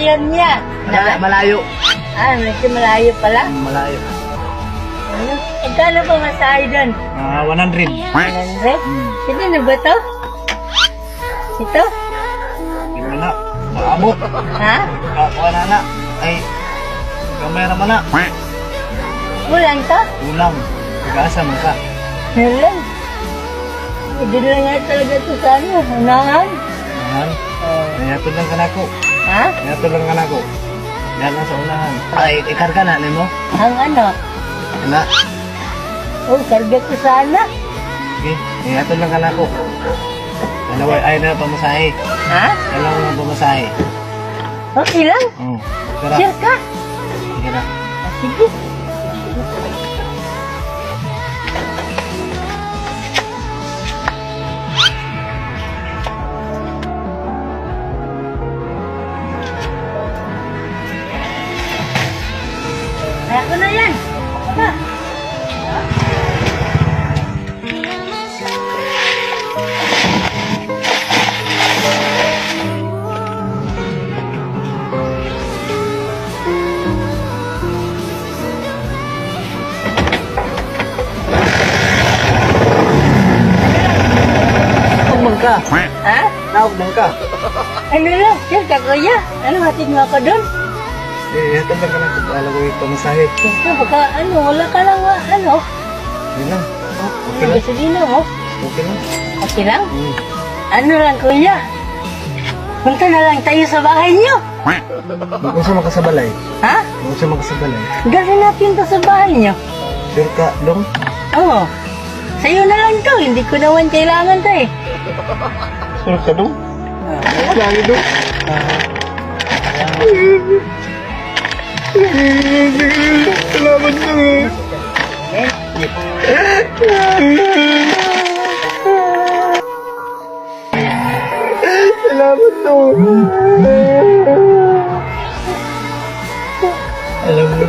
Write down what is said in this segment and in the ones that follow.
bayan niya. Malayo. Medyo malayo pala. Malayo. Ano? Magkano pa masahe doon? 100. 100? Sino na ba to? Ito? Hindi na. Maabot. Ha? Wala na. Ay, kamera mo na. Kulang to? Ulang. Nag-asa mo ka. Meron. Hindi lang nga talaga ito sa ano. Unahan. Unahan? Nayatod lang ka na ko. Ha? Nayatod lang ka na ko. Yan lang sa unahan. Ay, ikarga na, mo? Ang ano? Ano? Oh, karga ko sana. Okay, nayatod lang ka na ko. Dalaway, ay na pamasahe. Ha? Dalawang pamasahe. Okay lang. Oo. Tara. Sure ka? Sige na. Sige. Kaya ko na yan. Apa? Naugmang ka. Ha? Naugmang ka. Ano lang? Sure ka kuya? Ano hatid mo ako doon? Nayatod lang ka na ko. Alam ko yung pamasahe. Siyempre, baka ano, wala ka lang ano. Yun lang. Okay Ano lang. gasolina mo? Okay lang. Okay lang? Hmm. Ano lang kuya? Punta na lang tayo sa bahay niyo. Kung sa makasabalay. Ha? Kung sa makasabalay. Gawin natin to sa bahay niyo. Sure ka, dong? Oo. Sa'yo na lang to. Hindi ko naman kailangan to eh. Sure ka, dong? Lagi, dong. Salamat, dong. Salamat, dong. Alam mo.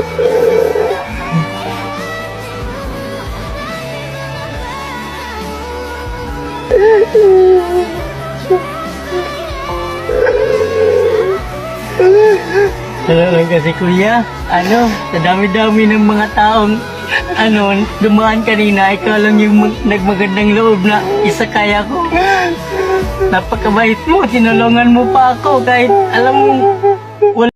Wala lang kasi kuya. Ano, sa dami-dami ng mga taong dumaan kanina, ikaw lang yung nagmagandang loob na isa kaya ko. Napakabait mo, tinulungan mo pa ako kahit alam mo, wala.